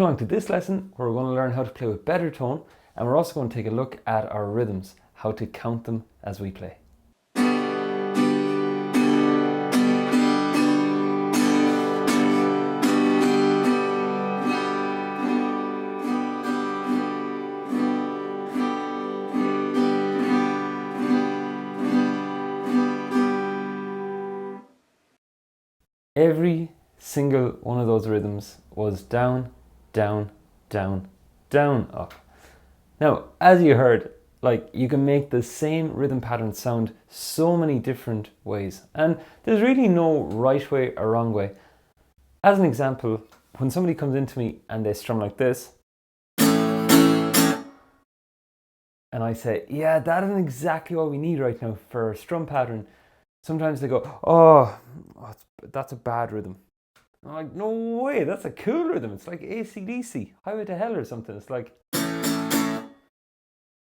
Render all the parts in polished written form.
On to this lesson where we're going to learn how to play with better tone, and we're also going to take a look at our rhythms, how to count them as we play. Every single one of those rhythms was down, down, down, down, up. Now, as you heard, you can make the same rhythm pattern sound so many different ways, and there's really no right way or wrong way. As an example, when somebody comes into me and they strum like this, and I say, yeah, that isn't exactly what we need right now for a strum pattern. Sometimes they go, oh, that's a bad rhythm. I'm like, no way, that's a cool rhythm. It's like AC/DC, Highway to Hell or something. It's like...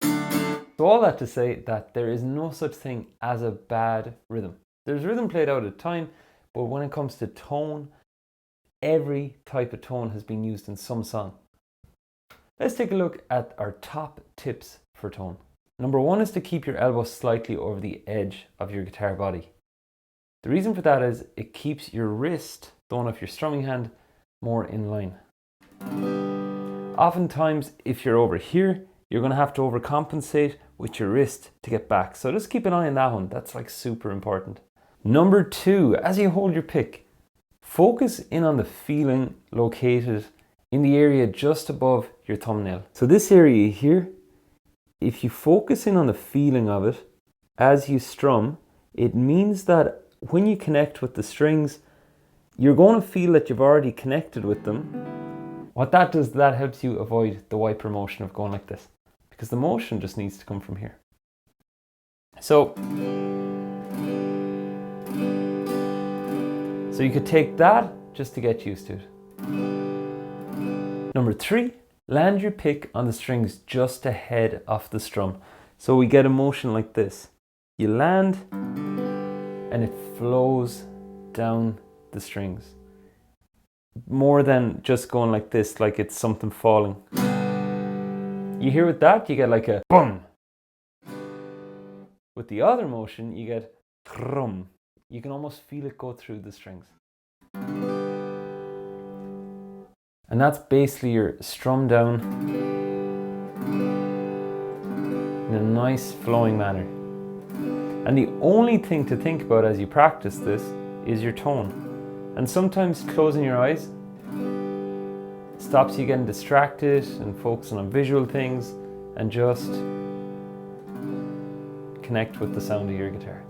So all that to say that there is no such thing as a bad rhythm. There's rhythm played out at time, but when it comes to tone, every type of tone has been used in some song. Let's take a look at our top tips for tone. Number one is to keep your elbow slightly over the edge of your guitar body. The reason for that is it keeps your wrist, the one of your strumming hand, more in line. Oftentimes, if you're over here, you're going to have to overcompensate with your wrist to get back. So just keep an eye on that one. That's super important. Number two, as you hold your pick, focus in on the feeling located in the area just above your thumbnail. So this area here, if you focus in on the feeling of it as you strum, it means that when you connect with the strings, you're going to feel that you've already connected with them. What that does, that helps you avoid the wiper motion of going like this, because the motion just needs to come from here. So you could take that just to get used to it. Number three, land your pick on the strings just ahead of the strum. So we get a motion like this. You land and it flows down the strings. More than just going like this, like it's something falling. You hear with that, you get like a boom. With the other motion, you get thrum. You can almost feel it go through the strings. And that's basically your strum down in a nice flowing manner. And the only thing to think about as you practice this is your tone. And sometimes closing your eyes stops you getting distracted and focusing on visual things and just connect with the sound of your guitar.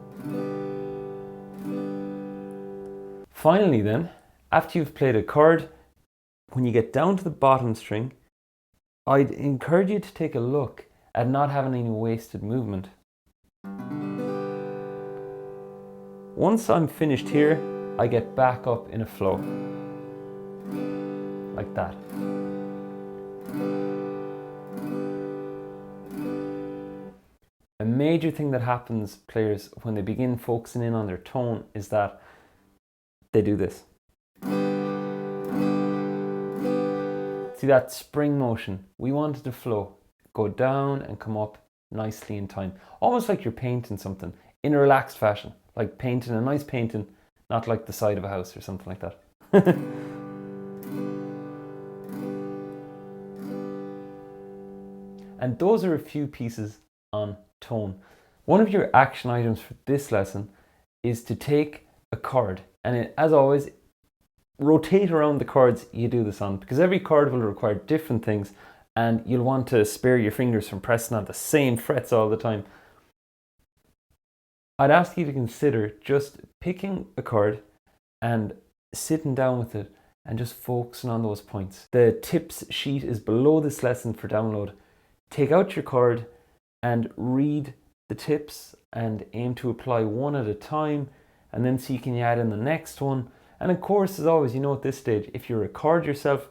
Finally then, after you've played a chord, when you get down to the bottom string, I'd encourage you to take a look at not having any wasted movement. Once I'm finished here, I get back up in a flow. Like that. A major thing that happens, players, when they begin focusing in on their tone is that they do this. See that spring motion? We want it to flow. Go down and come up nicely in time. Almost like you're painting something in a relaxed fashion. Like painting a nice painting, not like the side of a house or something like that. And those are a few pieces on tone. One of your action items for this lesson is to take a chord and as always, rotate around the chords you do this on, because every chord will require different things and you'll want to spare your fingers from pressing on the same frets all the time. I'd ask you to consider just picking a chord and sitting down with it and just focusing on those points. The tips sheet is below this lesson for download. Take out your chord and read the tips and aim to apply one at a time, and then see can you add in the next one. And of course, as always, you know at this stage, if you record yourself,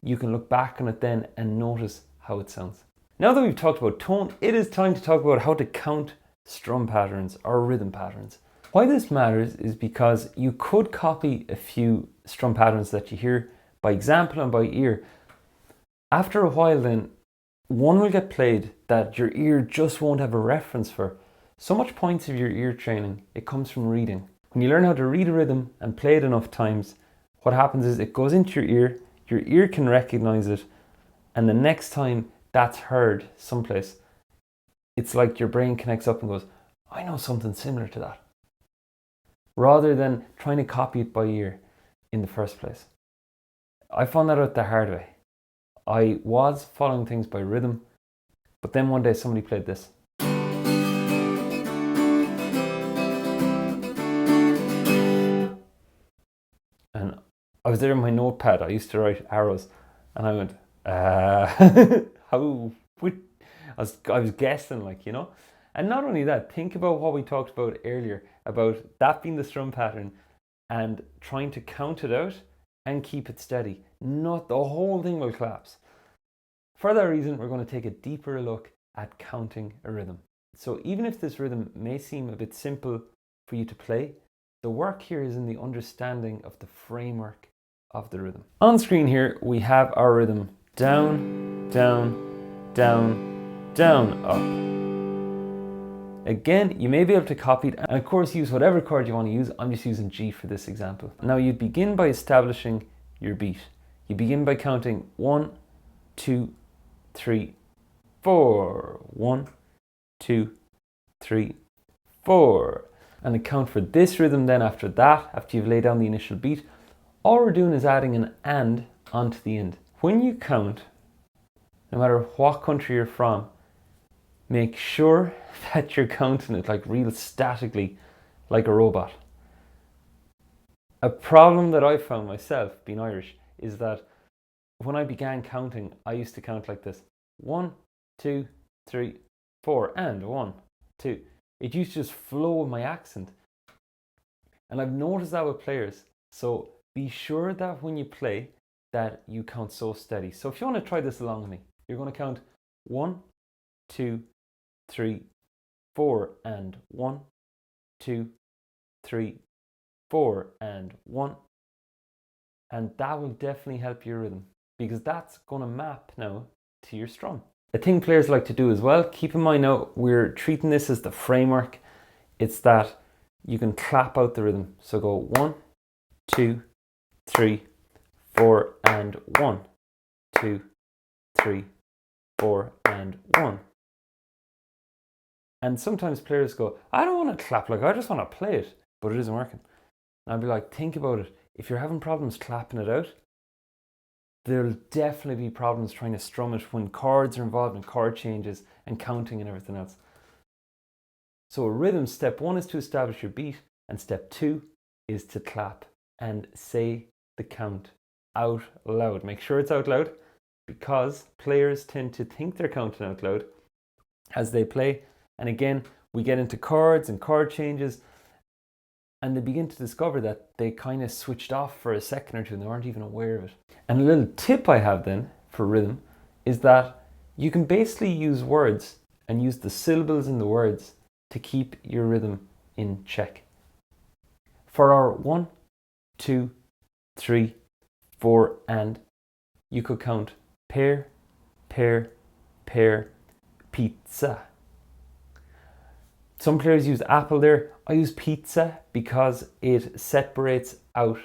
you can look back on it then and notice how it sounds. Now that we've talked about tone, it is time to talk about how to count strum patterns or rhythm patterns. Why this matters is because you could copy a few strum patterns that you hear by example and by ear, After a while then, one will get played that your ear just won't have a reference for. So much points of your ear training, it comes from reading. When you learn how to read a rhythm and play it enough times, what happens is it goes into your ear can recognize it, and the next time that's heard someplace, it's like your brain connects up and goes, I know something similar to that. Rather than trying to copy it by ear in the first place. I found that out the hard way. I was following things by rhythm, but then one day somebody played this. And I was there in my notepad. I used to write arrows, and I went, how? I was guessing, like, you know. And not only that, think about what we talked about earlier about that being the strum pattern and trying to count it out and keep it steady. Not the whole thing will collapse. For that reason, we're going to take a deeper look at counting a rhythm. So even if this rhythm may seem a bit simple for you to play, the work here is in the understanding of the framework of the rhythm. On screen here, we have our rhythm down, down, down, down, up. Again, you may be able to copy it and of course use whatever chord you want to use. I'm just using G for this example. Now you begin by establishing your beat. You begin by counting 1, 2, 3, 4. 1, 2, 3, 4. And the count for this rhythm then after that, after you've laid down the initial beat, all we're doing is adding an and onto the end. When you count, no matter what country you're from, make sure that you're counting it like real statically, like a robot. A problem that I found myself, being Irish, is that when I began counting, I used to count like this. 1, 2, 3, 4, and 1, 2. It used to just flow with my accent. And I've noticed that with players. So be sure that when you play, that you count so steady. So if you want to try this along with me, you're going to count 1, 2, 3, 4, and 1, 2, 3, 4, and 1. And that will definitely help your rhythm because that's going to map now to your strum. A thing players like to do as well, keep in mind now, we're treating this as the framework. It's that you can clap out the rhythm. So go 1, 2, 3, 4, and 1, 2, 3, 4, and 1. And sometimes players go, I don't want to clap, like I just want to play it, but it isn't working. And I'd be like, think about it. If you're having problems clapping it out, there'll definitely be problems trying to strum it when chords are involved in chord changes and counting and everything else. So a rhythm, step 1 is to establish your beat, and step 2 is to clap and say the count out loud. Make sure it's out loud because players tend to think they're counting out loud as they play. And again, we get into chords and chord changes and they begin to discover that they kind of switched off for a second or two and they weren't even aware of it. And a little tip I have then for rhythm is that you can basically use words and use the syllables in the words to keep your rhythm in check. For our 1, 2, 3, 4, and you could count pear, pear, pear, pizza. Some players use apple there. I use pizza because it separates out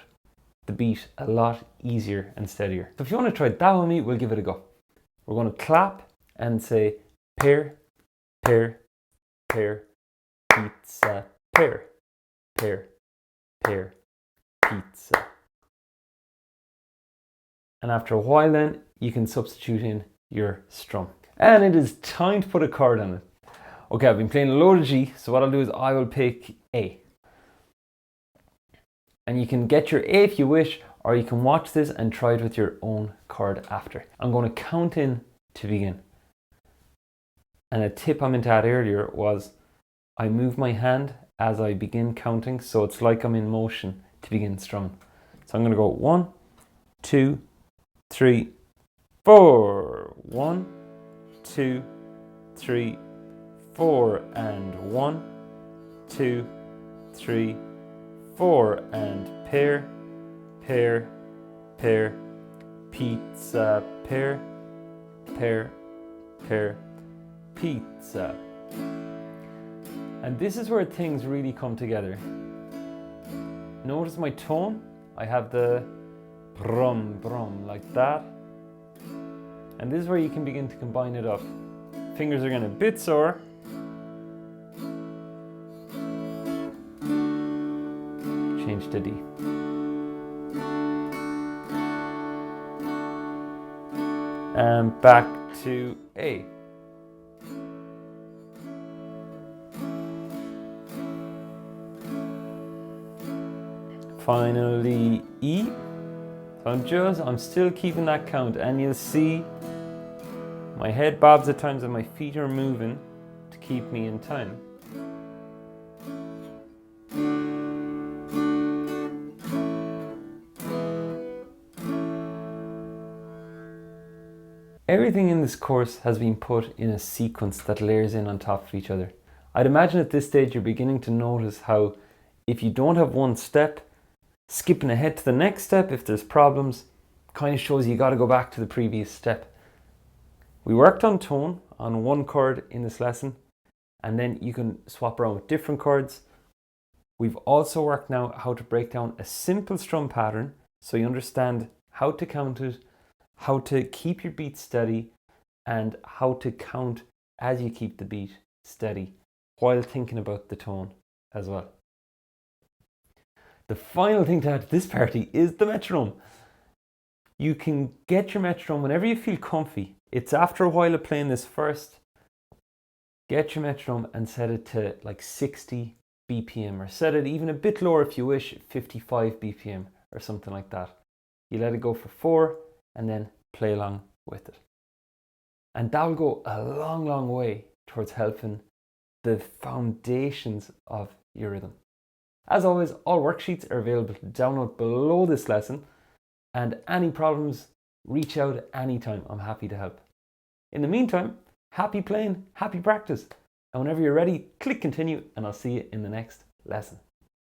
the beat a lot easier and steadier. So if you want to try that with me, we'll give it a go. We're going to clap and say pear, pear, pear, pizza, pear, pear, pear, pizza. And after a while then, you can substitute in your strum. And it is time to put a chord on it. Okay, I've been playing a load of G, so what I'll do is I will pick A. And you can get your A if you wish, or you can watch this and try it with your own chord after. I'm going to count in to begin. And a tip I meant to add earlier was I move my hand as I begin counting, so it's like I'm in motion to begin strumming. So I'm going to go 1, 2, 3, 4. 1, 2, 3, 4, and 1, 2, 3, 4, and pear, pear, pear, pizza, pear, pear, pear, pizza. And this is where things really come together. Notice my tone. I have the brum, brum, like that. And this is where you can begin to combine it up. Fingers are getting a bit sore. Change to D. And back to A. Finally E. So I'm still keeping that count, and you'll see my head bobs at times and my feet are moving to keep me in time. Everything in this course has been put in a sequence that layers in on top of each other. I'd imagine at this stage you're beginning to notice how if you don't have one step, skipping ahead to the next step if there's problems kind of shows you got to go back to the previous step. We worked on tone on one chord in this lesson, and then you can swap around with different chords. We've also worked now how to break down a simple strum pattern so you understand how to count it, how to keep your beat steady, and how to count as you keep the beat steady while thinking about the tone as well. The final thing to add to this party is the metronome. You can get your metronome whenever you feel comfy. It's after a while of playing this first. Get your metronome and set it to like 60 BPM, or set it even a bit lower if you wish, 55 BPM or something like that. You let it go for 4 and then play along with it. And that will go a long, long way towards helping the foundations of your rhythm. As always, all worksheets are available to download below this lesson, and any problems, reach out anytime. I'm happy to help. In the meantime, happy playing, happy practice, and whenever you're ready, click continue, and I'll see you in the next lesson.